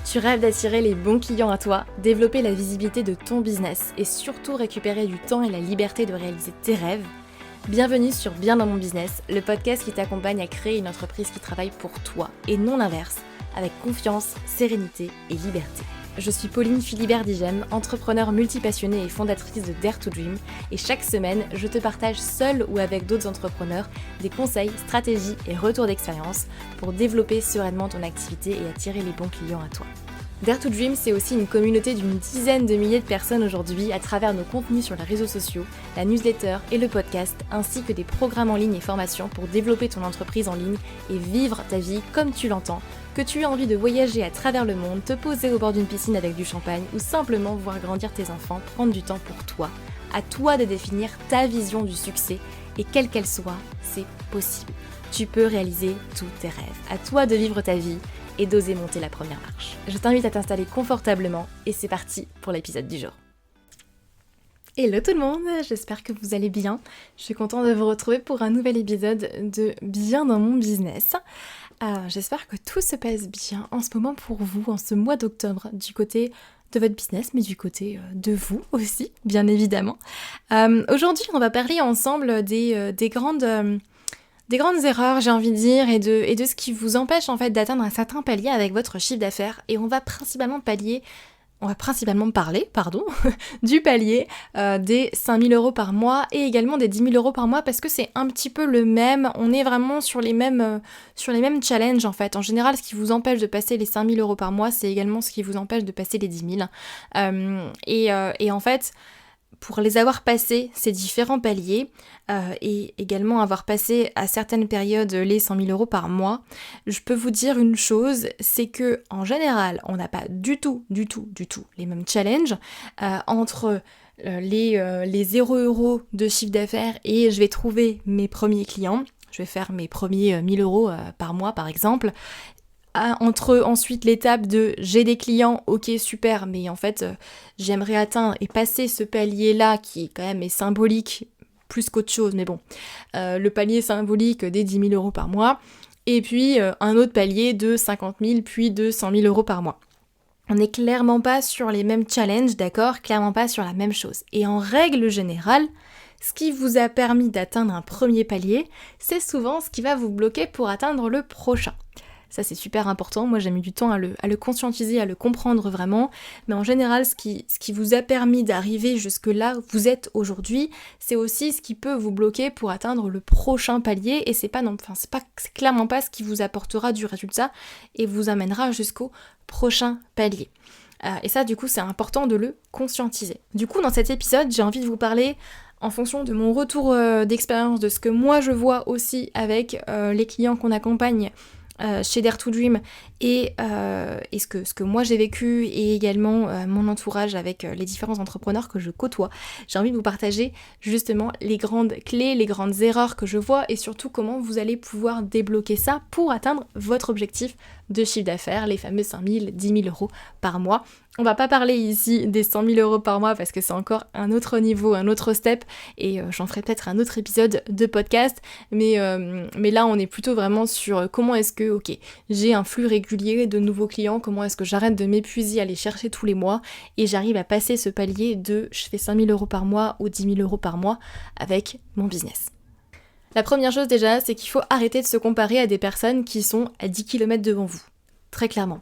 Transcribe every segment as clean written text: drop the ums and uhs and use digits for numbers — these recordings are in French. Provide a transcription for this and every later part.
Tu rêves d'attirer les bons clients à toi, développer la visibilité de ton business et surtout récupérer du temps et la liberté de réaliser tes rêves? Bienvenue sur Bien dans mon business, le podcast qui t'accompagne à créer une entreprise qui travaille pour toi et non l'inverse, avec confiance, sérénité et liberté. Je suis Pauline Philibert-Digem, entrepreneur multipassionnée et fondatrice de Dare to Dream, et chaque semaine, je te partage seule ou avec d'autres entrepreneurs des conseils, stratégies et retours d'expérience pour développer sereinement ton activité et attirer les bons clients à toi. Dare to Dream, c'est aussi une communauté d'une dizaine de milliers de personnes aujourd'hui à travers nos contenus sur les réseaux sociaux, la newsletter et le podcast, ainsi que des programmes en ligne et formations pour développer ton entreprise en ligne et vivre ta vie comme tu l'entends. Que tu aies envie de voyager à travers le monde, te poser au bord d'une piscine avec du champagne ou simplement voir grandir tes enfants, prendre du temps pour toi. À toi de définir ta vision du succès et quelle qu'elle soit, c'est possible. Tu peux réaliser tous tes rêves. À toi de vivre ta vie et d'oser monter la première marche. Je t'invite à t'installer confortablement et c'est parti pour l'épisode du jour. Hello tout le monde, j'espère que vous allez bien. Je suis contente de vous retrouver pour un nouvel épisode de Bien dans mon business. J'espère que tout se passe bien en ce moment pour vous, en ce mois d'octobre, du côté de votre business, mais du côté de vous aussi, bien évidemment. Aujourd'hui, on va parler ensemble des grandes erreurs, j'ai envie de dire, et de ce qui vous empêche en fait d'atteindre un certain palier avec votre chiffre d'affaires. Et on va principalement parler, du palier des 5 000 € par mois et également des 10 000 € par mois parce que c'est un petit peu le même, on est vraiment sur les mêmes challenges en fait. En général, ce qui vous empêche de passer les 5 000 € par mois, c'est également ce qui vous empêche de passer les 10 000. Et en fait, pour les avoir passés, ces différents paliers, et également avoir passé à certaines périodes les 100 000 € par mois, je peux vous dire une chose, c'est que en général, on n'a pas du tout les mêmes challenges entre les 0 € de chiffre d'affaires et je vais trouver mes premiers clients, je vais faire mes premiers 1 000 € par mois par exemple, entre ensuite l'étape de j'ai des clients, ok super, mais en fait j'aimerais atteindre et passer ce palier là qui quand même est symbolique plus qu'autre chose, mais bon, le palier symbolique des 10 000 € par mois, et puis un autre palier de 50 000 puis de 100 000 € par mois. On n'est clairement pas sur les mêmes challenges, d'accord, clairement pas sur la même chose. Et en règle générale, ce qui vous a permis d'atteindre un premier palier, c'est souvent ce qui va vous bloquer pour atteindre le prochain. Ça c'est super important, moi j'ai mis du temps à le conscientiser, à le comprendre vraiment, mais en général ce qui vous a permis d'arriver jusque là où vous êtes aujourd'hui, c'est aussi ce qui peut vous bloquer pour atteindre le prochain palier, et c'est clairement pas ce qui vous apportera du résultat et vous amènera jusqu'au prochain palier. Et ça du coup c'est important de le conscientiser. Du coup dans cet épisode j'ai envie de vous parler en fonction de mon retour d'expérience, de ce que moi je vois aussi avec les clients qu'on accompagne chez Dare to Dream et ce que moi j'ai vécu et également mon entourage avec les différents entrepreneurs que je côtoie. J'ai envie de vous partager justement les grandes clés, les grandes erreurs que je vois et surtout comment vous allez pouvoir débloquer ça pour atteindre votre objectif de chiffre d'affaires, les fameux 5 000, 10 000 € par mois. On va pas parler ici des 100 000 € par mois parce que c'est encore un autre niveau, un autre step et j'en ferai peut-être un autre épisode de podcast, mais là on est plutôt vraiment sur comment est-ce que, ok, j'ai un flux régulier de nouveaux clients, comment est-ce que j'arrête de m'épuiser à les chercher tous les mois et j'arrive à passer ce palier de je fais 5 000 € par mois ou 10 000 € par mois avec mon business. La première chose déjà, c'est qu'il faut arrêter de se comparer à des personnes qui sont à 10 km devant vous. Très clairement.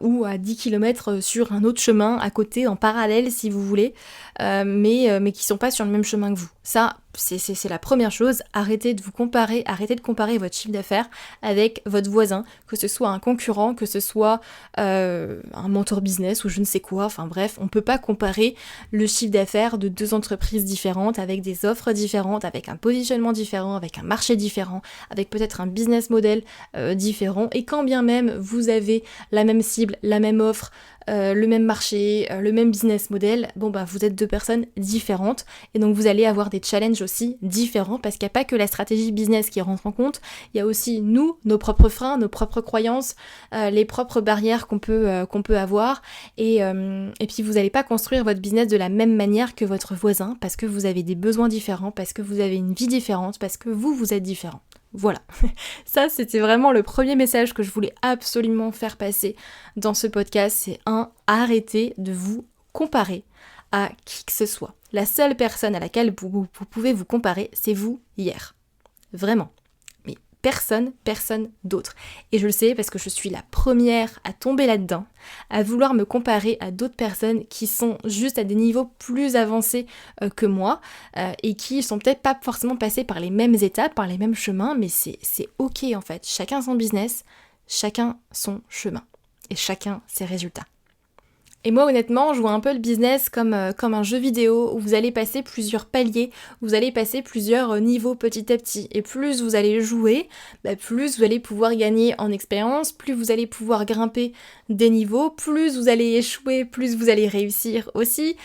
Ou à 10 km sur un autre chemin à côté, en parallèle si vous voulez, mais qui sont pas sur le même chemin que vous. Ça, c'est la première chose, arrêtez de comparer votre chiffre d'affaires avec votre voisin, que ce soit un concurrent, que ce soit un mentor business ou je ne sais quoi, enfin bref, on peut pas comparer le chiffre d'affaires de deux entreprises différentes, avec des offres différentes, avec un positionnement différent, avec un marché différent, avec peut-être un business model différent, et quand bien même vous avez la même cible, la même offre, le même marché, le même business model, vous êtes deux personnes différentes et donc vous allez avoir des challenges aussi différents parce qu'il n'y a pas que la stratégie business qui rentre en compte, il y a aussi nous, nos propres freins, nos propres croyances, les propres barrières qu'on peut avoir et puis vous n'allez pas construire votre business de la même manière que votre voisin parce que vous avez des besoins différents, parce que vous avez une vie différente, parce que vous êtes différent. Voilà. Ça, c'était vraiment le premier message que je voulais absolument faire passer dans ce podcast. C'est arrêtez de vous comparer à qui que ce soit. La seule personne à laquelle vous pouvez vous comparer, c'est vous hier. Vraiment. Mais personne d'autre. Et je le sais parce que je suis la première à tomber là-dedans, à vouloir me comparer à d'autres personnes qui sont juste à des niveaux plus avancés que moi et qui sont peut-être pas forcément passés par les mêmes étapes, par les mêmes chemins, mais c'est ok en fait. Chacun son business, chacun son chemin et chacun ses résultats. Et moi honnêtement, je vois un peu le business comme un jeu vidéo où vous allez passer plusieurs paliers, où vous allez passer plusieurs niveaux petit à petit. Et plus vous allez jouer, plus vous allez pouvoir gagner en expérience, plus vous allez pouvoir grimper des niveaux, plus vous allez échouer, plus vous allez réussir aussi.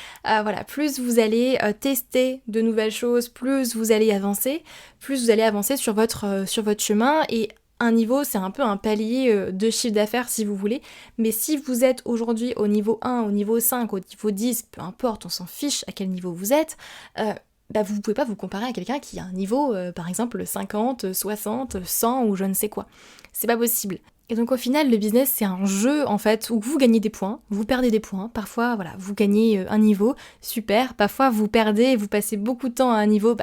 Plus vous allez tester de nouvelles choses, plus vous allez avancer sur votre chemin. Et un niveau, c'est un peu un palier de chiffre d'affaires si vous voulez, mais si vous êtes aujourd'hui au niveau 1, au niveau 5, au niveau 10, peu importe, on s'en fiche à quel niveau vous êtes, vous ne pouvez pas vous comparer à quelqu'un qui a un niveau, par exemple 50, 60, 100 ou je ne sais quoi. C'est pas possible. Et donc au final, le business, c'est un jeu en fait où vous gagnez des points, vous perdez des points. Parfois, vous gagnez un niveau, super. Parfois, vous perdez, vous passez beaucoup de temps à un niveau,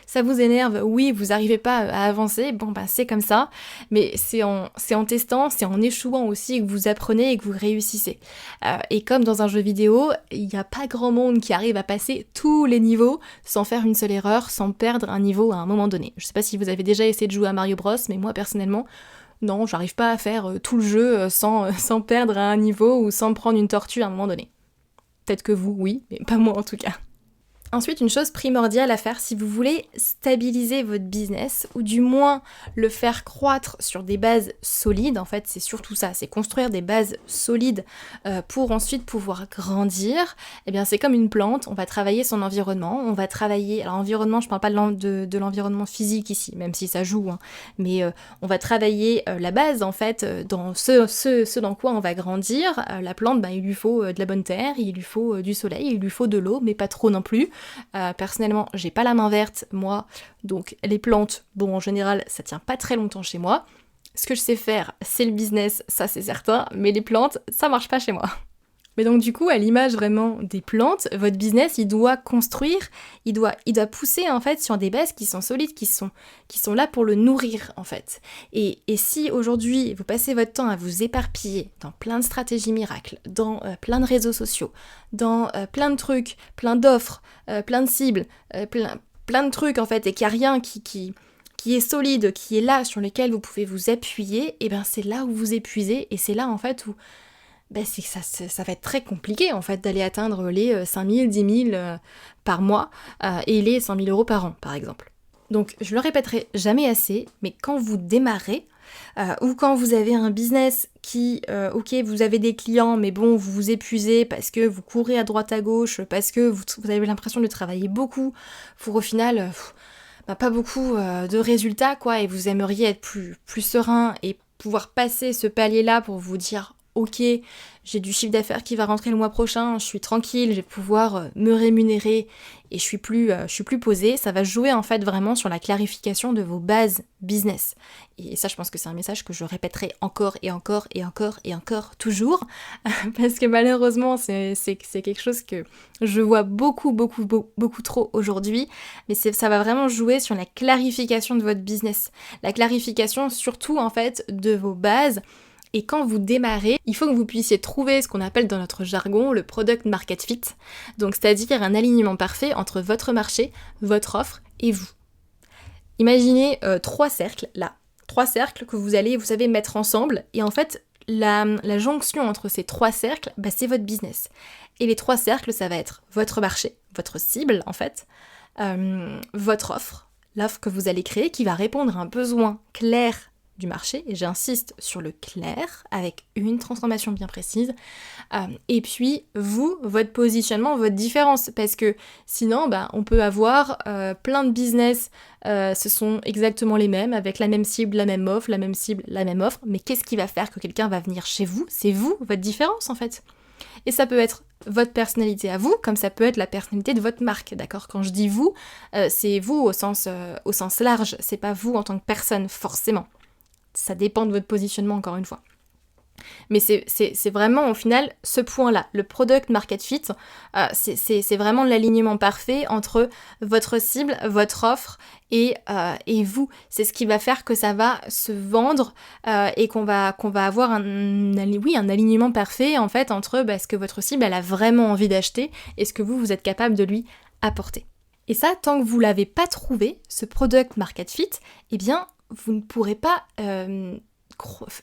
ça vous énerve. Oui, vous n'arrivez pas à avancer. C'est comme ça. Mais c'est en testant, c'est en échouant aussi que vous apprenez et que vous réussissez. Et comme dans un jeu vidéo, il n'y a pas grand monde qui arrive à passer tous les niveaux sans faire une seule erreur, sans perdre un niveau à un moment donné. Je sais pas si vous avez déjà essayé de jouer à Mario Bros, mais moi personnellement, non, j'arrive pas à faire tout le jeu sans perdre à un niveau ou sans me prendre une tortue à un moment donné. Peut-être que vous, oui, mais pas moi en tout cas. Ensuite, une chose primordiale à faire si vous voulez stabiliser votre business, ou du moins le faire croître sur des bases solides, en fait c'est surtout ça, c'est construire des bases solides pour ensuite pouvoir grandir, eh bien c'est comme une plante, on va travailler son environnement, on va travailler, alors environnement, je parle pas de l'environnement physique ici, même si ça joue, mais on va travailler la base en fait, dans ce dans quoi on va grandir. La plante, il lui faut de la bonne terre, il lui faut du soleil, il lui faut de l'eau, mais pas trop non plus. Personnellement, j'ai pas la main verte, moi, donc les plantes, en général, ça tient pas très longtemps chez moi. Ce que je sais faire, c'est le business, ça c'est certain, mais les plantes, ça marche pas chez moi. Mais donc du coup, à l'image vraiment des plantes, votre business, il doit construire, il doit pousser en fait sur des bases qui sont solides, qui sont là pour le nourrir en fait. Et si aujourd'hui, vous passez votre temps à vous éparpiller dans plein de stratégies miracles, dans plein de réseaux sociaux, dans plein de trucs, plein d'offres, plein de cibles, plein de trucs en fait, et qu'il n'y a rien qui est solide, qui est là, sur lequel vous pouvez vous appuyer, et bien c'est là où vous épuisez, et c'est là en fait où ça va être très compliqué en fait d'aller atteindre les 5 000, 10 000 par mois et les 100 000 euros par an par exemple. Donc je le répéterai jamais assez, mais quand vous démarrez ou quand vous avez un business qui, ok, vous avez des clients, mais vous vous épuisez parce que vous courez à droite à gauche, parce que vous avez l'impression de travailler beaucoup pour au final pas beaucoup de résultats quoi, et vous aimeriez être plus serein et pouvoir passer ce palier-là pour vous dire ok, j'ai du chiffre d'affaires qui va rentrer le mois prochain, je suis tranquille, je vais pouvoir me rémunérer et je suis plus posée. Ça va jouer en fait vraiment sur la clarification de vos bases business. Et ça, je pense que c'est un message que je répéterai encore et encore et encore et encore toujours, parce que malheureusement, c'est quelque chose que je vois beaucoup trop aujourd'hui, mais ça va vraiment jouer sur la clarification de votre business. La clarification surtout en fait de vos bases. Et quand vous démarrez, il faut que vous puissiez trouver ce qu'on appelle dans notre jargon le product market fit, donc c'est-à-dire un alignement parfait entre votre marché, votre offre et vous. Imaginez 3 cercles là, 3 cercles que vous savez mettre ensemble, et en fait la jonction entre ces 3 cercles, c'est votre business. Et les 3 cercles, ça va être votre marché, votre cible en fait, votre offre, l'offre que vous allez créer qui va répondre à un besoin clair du marché, et j'insiste sur le clair, avec une transformation bien précise, et puis vous, votre positionnement, votre différence, parce que sinon, on peut avoir plein de business, ce sont exactement les mêmes, avec la même cible, la même offre, la même cible, la même offre, mais qu'est-ce qui va faire que quelqu'un va venir chez vous? C'est vous, votre différence en fait. Et ça peut être votre personnalité à vous, comme ça peut être la personnalité de votre marque, d'accord? Quand je dis vous, c'est vous au sens large, c'est pas vous en tant que personne, forcément. Ça dépend de votre positionnement, encore une fois. Mais c'est vraiment au final ce point-là, le product market fit, c'est vraiment l'alignement parfait entre votre cible, votre offre et vous. C'est ce qui va faire que ça va se vendre et qu'on va avoir un alignement parfait en fait entre ce que votre cible elle a vraiment envie d'acheter et ce que vous êtes capable de lui apporter. Et ça, tant que vous l'avez pas trouvé, ce product market fit, eh bien vous ne pourrez pas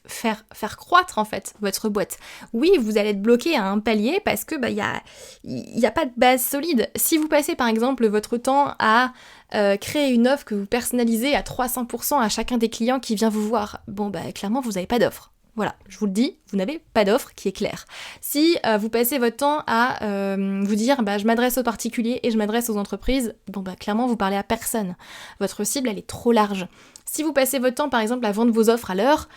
faire croître en fait votre boîte. Oui, vous allez être bloqué à un palier parce que y a pas de base solide. Si vous passez par exemple votre temps à créer une offre que vous personnalisez à 300% à chacun des clients qui vient vous voir, clairement vous n'avez pas d'offre. Voilà, je vous le dis, vous n'avez pas d'offre qui est claire. Si vous passez votre temps à vous dire je m'adresse aux particuliers et je m'adresse aux entreprises, clairement vous parlez à personne. Votre cible elle est trop large. Si vous passez votre temps par exemple à vendre vos offres à l'heure,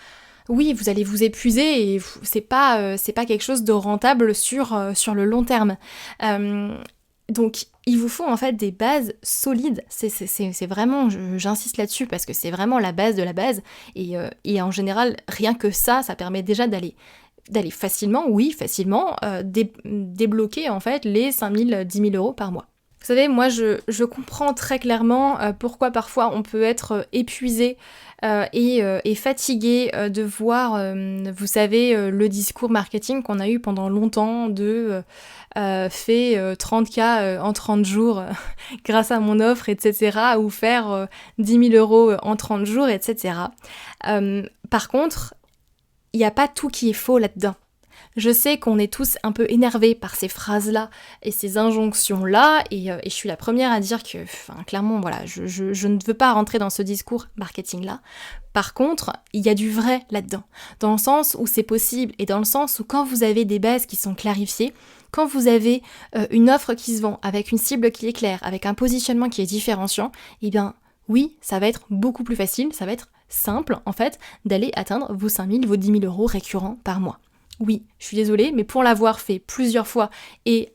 oui, vous allez vous épuiser et c'est pas quelque chose de rentable sur le long terme. Donc il vous faut en fait des bases solides, c'est vraiment, j'insiste là-dessus parce que c'est vraiment la base de la base et en général rien que ça permet déjà d'aller facilement débloquer en fait les 5 000, 10 000 euros par mois. Vous savez, moi je comprends très clairement pourquoi parfois on peut être épuisé et fatigué de voir, vous savez, le discours marketing qu'on a eu pendant longtemps de fait 30K en 30 jours grâce à mon offre, etc. ou faire 10 000 euros en 30 jours, etc. Par contre, il n'y a pas tout qui est faux là-dedans. Je sais qu'on est tous un peu énervés par ces phrases-là et ces injonctions-là, et je suis la première à dire que, clairement, voilà, je ne veux pas rentrer dans ce discours marketing-là. Par contre, il y a du vrai là-dedans, dans le sens où c'est possible et dans le sens où quand vous avez des bases qui sont clarifiées, quand vous avez une offre qui se vend avec une cible qui est claire, avec un positionnement qui est différenciant, eh bien, oui, ça va être beaucoup plus facile, ça va être simple, en fait, d'aller atteindre vos 5 000, vos 10 000 euros récurrents par mois. Oui, je suis désolée, mais pour l'avoir fait plusieurs fois et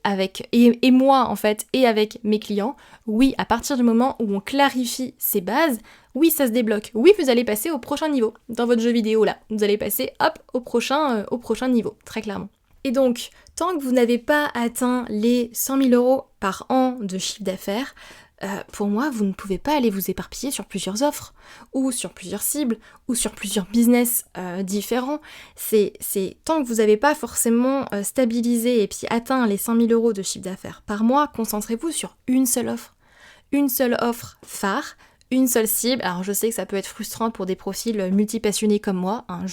moi en fait, et avec mes clients, oui, à partir du moment où on clarifie ces bases, oui, ça se débloque. Oui, vous allez passer au prochain niveau dans votre jeu vidéo là. Vous allez passer, au prochain niveau, très clairement. Et donc, tant que vous n'avez pas atteint les 100 000 euros par an de chiffre d'affaires, pour moi, vous ne pouvez pas aller vous éparpiller sur plusieurs offres, ou sur plusieurs cibles, ou sur plusieurs business différents. C'est tant que vous n'avez pas forcément stabilisé et puis atteint les 100 000 euros de chiffre d'affaires par mois, concentrez-vous sur une seule offre phare, une seule cible. Alors je sais que ça peut être frustrant pour des profils multipassionnés comme moi, hein,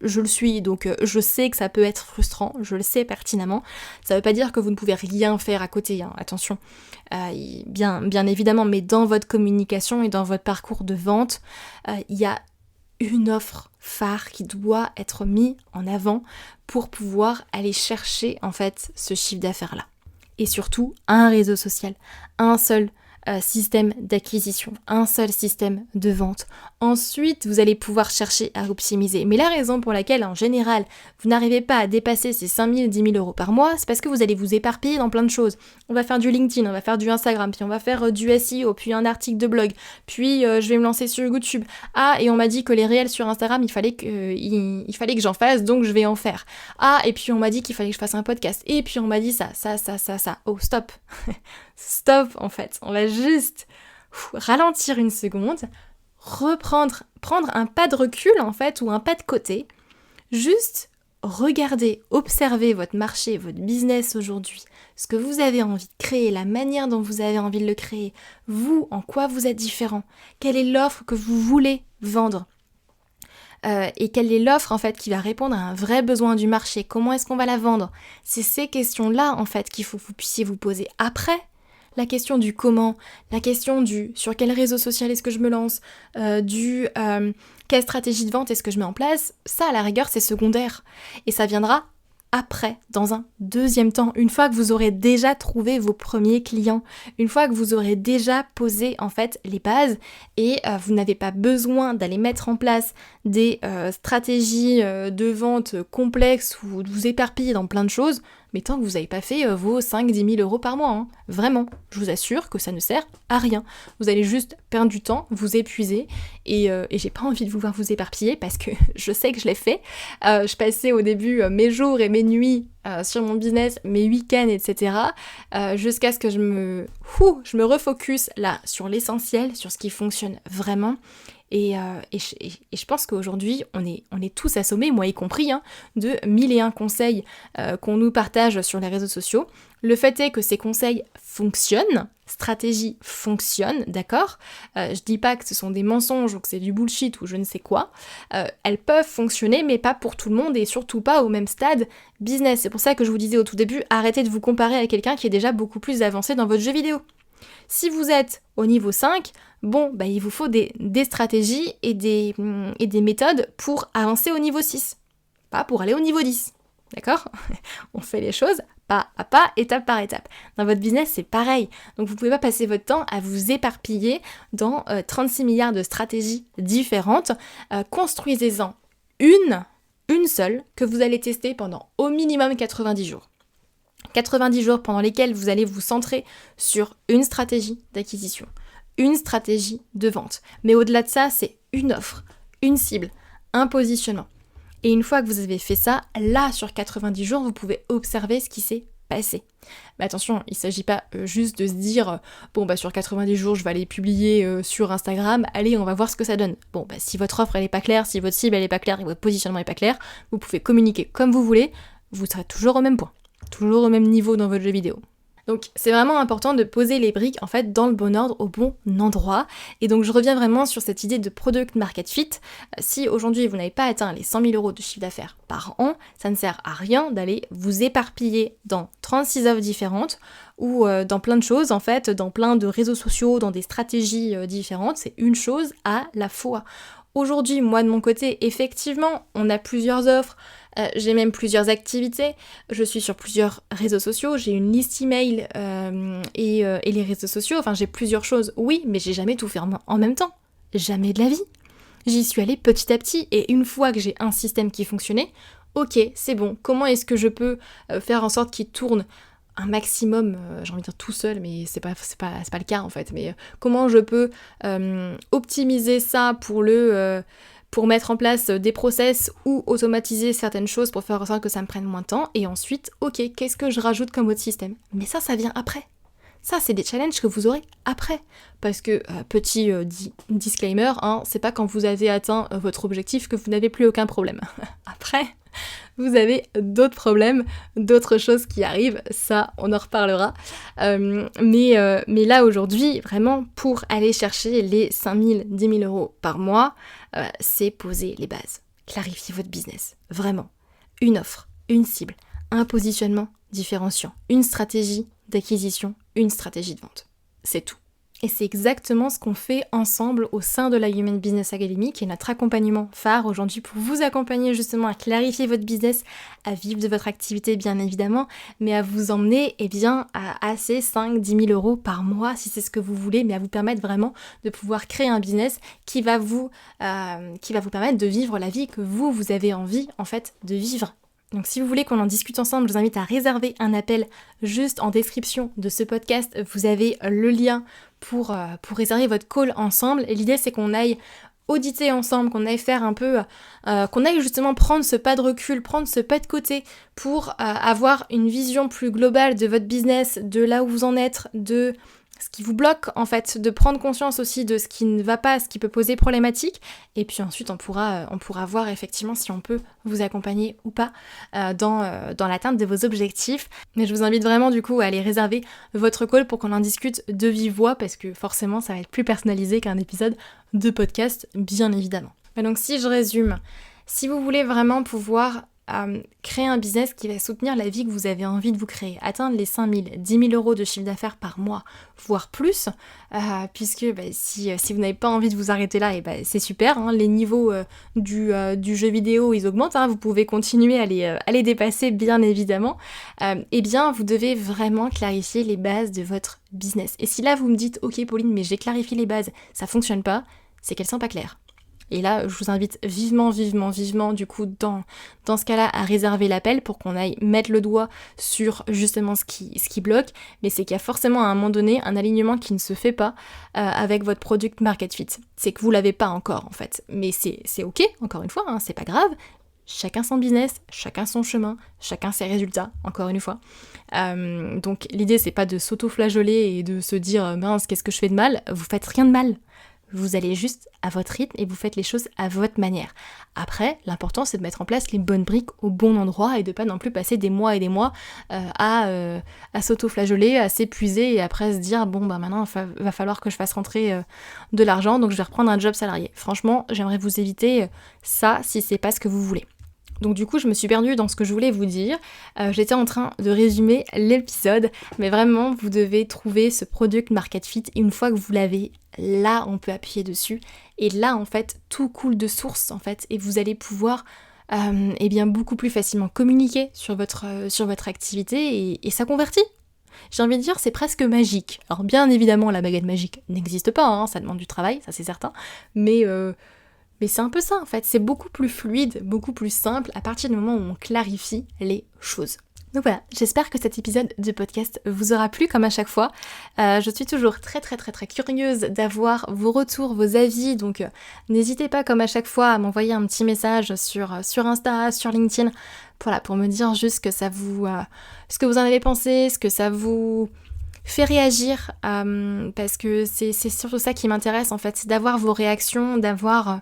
je le suis, donc je sais que ça peut être frustrant, je le sais pertinemment. Ça veut pas dire que vous ne pouvez rien faire à côté, hein, attention. Bien évidemment, mais dans votre communication et dans votre parcours de vente, il y a une offre phare qui doit être mise en avant pour pouvoir aller chercher en fait ce chiffre d'affaires-là. Et surtout, un réseau social, un seul système d'acquisition, un seul système de vente. Ensuite, vous allez pouvoir chercher à optimiser. Mais la raison pour laquelle, en général, vous n'arrivez pas à dépasser ces 5 000, 10 000 euros par mois, c'est parce que vous allez vous éparpiller dans plein de choses. On va faire du LinkedIn, on va faire du Instagram, puis on va faire du SEO, puis un article de blog, puis je vais me lancer sur YouTube. Ah, et on m'a dit que les réels sur Instagram, il fallait que j'en fasse, donc je vais en faire. Ah, et puis on m'a dit qu'il fallait que je fasse un podcast. Et puis on m'a dit ça. Oh, stop. Stop, en fait. On va juste ralentir une seconde, prendre un pas de recul, en fait, ou un pas de côté. Juste regarder, observer votre marché, votre business aujourd'hui, ce que vous avez envie de créer, la manière dont vous avez envie de le créer, vous, en quoi vous êtes différent, quelle est l'offre que vous voulez vendre. Et quelle est l'offre en fait qui va répondre à un vrai besoin du marché, comment est-ce qu'on va la vendre. C'est ces questions-là en fait qu'il faut que vous puissiez vous poser. Après, la question du comment, la question du sur quel réseau social est-ce que je me lance, quelle stratégie de vente est-ce que je mets en place, ça à la rigueur c'est secondaire. Et ça viendra après, dans un deuxième temps, une fois que vous aurez déjà trouvé vos premiers clients, une fois que vous aurez déjà posé en fait les bases et vous n'avez pas besoin d'aller mettre en place des stratégies de vente complexes ou de vous éparpiller dans plein de choses, mais tant que vous n'avez pas fait vos 5-10 000 euros par mois, hein. Vraiment, je vous assure que ça ne sert à rien. Vous allez juste perdre du temps, vous épuiser, et j'ai pas envie de vous voir vous éparpiller parce que je sais que je l'ai fait. Je passais au début mes jours et mes nuits sur mon business, mes week-ends, etc. Jusqu'à ce que je me refocus là sur l'essentiel, sur ce qui fonctionne vraiment. Et je pense qu'aujourd'hui, on est tous assommés, moi y compris, hein, de 1001 conseils qu'on nous partage sur les réseaux sociaux. Le fait est que ces conseils fonctionnent, stratégie fonctionne, d'accord ? Je dis pas que ce sont des mensonges ou que c'est du bullshit ou je ne sais quoi. Elles peuvent fonctionner, mais pas pour tout le monde et surtout pas au même stade business. C'est pour ça que je vous disais au tout début, arrêtez de vous comparer à quelqu'un qui est déjà beaucoup plus avancé dans votre jeu vidéo. Si vous êtes au niveau 5, il vous faut des stratégies et des méthodes pour avancer au niveau 6, pas pour aller au niveau 10. D'accord ? On fait les choses pas à pas, étape par étape. Dans votre business, c'est pareil. Donc vous ne pouvez pas passer votre temps à vous éparpiller dans 36 milliards de stratégies différentes. Construisez-en une seule que vous allez tester pendant au minimum 90 jours. 90 jours pendant lesquels vous allez vous centrer sur une stratégie d'acquisition, une stratégie de vente. Mais au-delà de ça, c'est une offre, une cible, un positionnement. Et une fois que vous avez fait ça, là, sur 90 jours, vous pouvez observer ce qui s'est passé. Mais attention, il ne s'agit pas juste de se dire sur 90 jours, je vais aller publier sur Instagram, allez, on va voir ce que ça donne. Si votre offre, elle n'est pas claire, si votre cible, elle n'est pas claire et votre positionnement n'est pas clair, vous pouvez communiquer comme vous voulez, vous serez toujours au même point. Toujours au même niveau dans votre jeu vidéo. Donc c'est vraiment important de poser les briques en fait dans le bon ordre, au bon endroit. Et donc je reviens vraiment sur cette idée de product market fit. Si aujourd'hui vous n'avez pas atteint les 100 000 euros de chiffre d'affaires par an, ça ne sert à rien d'aller vous éparpiller dans 36 offres différentes ou dans plein de choses en fait, dans plein de réseaux sociaux, dans des stratégies différentes. C'est une chose à la fois. Aujourd'hui, moi de mon côté, effectivement, on a plusieurs offres, j'ai même plusieurs activités, je suis sur plusieurs réseaux sociaux, j'ai une liste email et les réseaux sociaux, enfin j'ai plusieurs choses, oui, mais j'ai jamais tout fait en même temps, jamais de la vie. J'y suis allée petit à petit et une fois que j'ai un système qui fonctionnait, ok, c'est bon, comment est-ce que je peux faire en sorte qu'il tourne un maximum, j'ai envie de dire tout seul, mais c'est pas le cas en fait, mais comment je peux optimiser ça pour mettre en place des process ou automatiser certaines choses pour faire en sorte que ça me prenne moins de temps, et ensuite, ok, qu'est-ce que je rajoute comme autre système ? Mais ça vient après. Ça, c'est des challenges que vous aurez après. Parce que, petit disclaimer, c'est pas quand vous avez atteint votre objectif que vous n'avez plus aucun problème. Après, vous avez d'autres problèmes, d'autres choses qui arrivent, ça, on en reparlera. Mais là, aujourd'hui, vraiment, pour aller chercher les 5 000, 10 000 euros par mois, c'est poser les bases. Clarifier votre business. Vraiment. Une offre, une cible, un positionnement différenciant, une stratégie d'acquisition, une stratégie de vente. C'est tout. Et c'est exactement ce qu'on fait ensemble au sein de la Human Business Academy, qui est notre accompagnement phare aujourd'hui pour vous accompagner justement à clarifier votre business, à vivre de votre activité bien évidemment, mais à vous emmener à ces 5-10 000 euros par mois si c'est ce que vous voulez, mais à vous permettre vraiment de pouvoir créer un business qui va vous permettre de vivre la vie que vous avez envie en fait de vivre. Donc si vous voulez qu'on en discute ensemble, je vous invite à réserver un appel juste en description de ce podcast. Vous avez le lien pour réserver votre call ensemble. Et l'idée c'est qu'on aille auditer ensemble, qu'on aille faire un peu, qu'on aille justement prendre ce pas de recul, prendre ce pas de côté pour avoir une vision plus globale de votre business, de là où vous en êtes, de ce qui vous bloque en fait, de prendre conscience aussi de ce qui ne va pas, ce qui peut poser problématique, et puis ensuite on pourra voir effectivement si on peut vous accompagner ou pas dans l'atteinte de vos objectifs. Mais je vous invite vraiment du coup à aller réserver votre call pour qu'on en discute de vive voix, parce que forcément ça va être plus personnalisé qu'un épisode de podcast, bien évidemment. Et donc si je résume, si vous voulez vraiment pouvoir créer un business qui va soutenir la vie que vous avez envie de vous créer, atteindre les 5 000, 10 000 euros de chiffre d'affaires par mois, voire plus, puisque si vous n'avez pas envie de vous arrêter là, c'est super, les niveaux du jeu vidéo ils augmentent, vous pouvez continuer à les dépasser bien évidemment, vous devez vraiment clarifier les bases de votre business. Et si là vous me dites ok Pauline, mais j'ai clarifié les bases, ça fonctionne pas, c'est qu'elles sont pas claires. Et là, je vous invite vivement, du coup, dans ce cas-là, à réserver l'appel pour qu'on aille mettre le doigt sur justement ce qui bloque. Mais c'est qu'il y a forcément à un moment donné un alignement qui ne se fait pas avec votre product market fit. C'est que vous l'avez pas encore en fait. Mais c'est ok, encore une fois, hein, c'est pas grave. Chacun son business, chacun son chemin, chacun ses résultats, encore une fois. Donc l'idée c'est pas de s'auto-flageoler et de se dire mince, qu'est-ce que je fais de mal. Vous faites rien de mal. Vous allez juste à votre rythme et vous faites les choses à votre manière. Après, l'important c'est de mettre en place les bonnes briques au bon endroit et de pas non plus passer des mois et des mois à s'auto-flageoler, à s'épuiser et après se dire bon bah maintenant va falloir que je fasse rentrer de l'argent donc je vais reprendre un job salarié. Franchement, j'aimerais vous éviter ça si c'est pas ce que vous voulez. Donc du coup, je me suis perdue dans ce que je voulais vous dire. J'étais en train de résumer l'épisode, mais vraiment, vous devez trouver ce product market fit. Et une fois que vous l'avez, là, on peut appuyer dessus. Et là, en fait, tout coule de source, en fait, et vous allez pouvoir beaucoup plus facilement communiquer sur votre activité et ça convertit. J'ai envie de dire, c'est presque magique. Alors bien évidemment, la baguette magique n'existe pas, hein, ça demande du travail, ça c'est certain, mais c'est un peu ça en fait, c'est beaucoup plus fluide, beaucoup plus simple à partir du moment où on clarifie les choses. Donc voilà, j'espère que cet épisode de podcast vous aura plu comme à chaque fois. Je suis toujours très curieuse d'avoir vos retours, vos avis, donc n'hésitez pas comme à chaque fois à m'envoyer un petit message sur Insta, sur LinkedIn, voilà, pour me dire juste ce que vous en avez pensé, ce que ça vous fait réagir, parce que c'est surtout ça qui m'intéresse en fait, c'est d'avoir vos réactions, d'avoir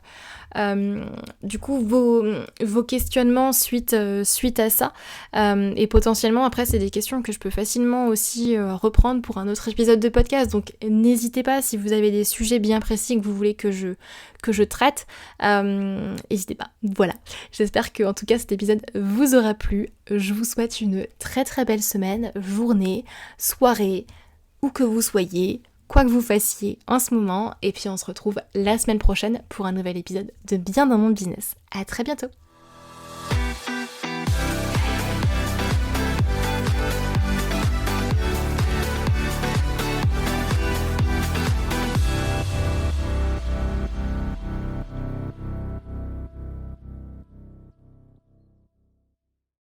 du coup vos questionnements suite à ça, et potentiellement après c'est des questions que je peux facilement aussi reprendre pour un autre épisode de podcast, donc n'hésitez pas si vous avez des sujets bien précis que vous voulez que je traite, n'hésitez pas. Voilà, j'espère que en tout cas cet épisode vous aura plu. Je vous souhaite une très belle semaine, journée, soirée, où que vous soyez, quoi que vous fassiez en ce moment, et puis on se retrouve la semaine prochaine pour un nouvel épisode de Bien dans mon business. À très bientôt.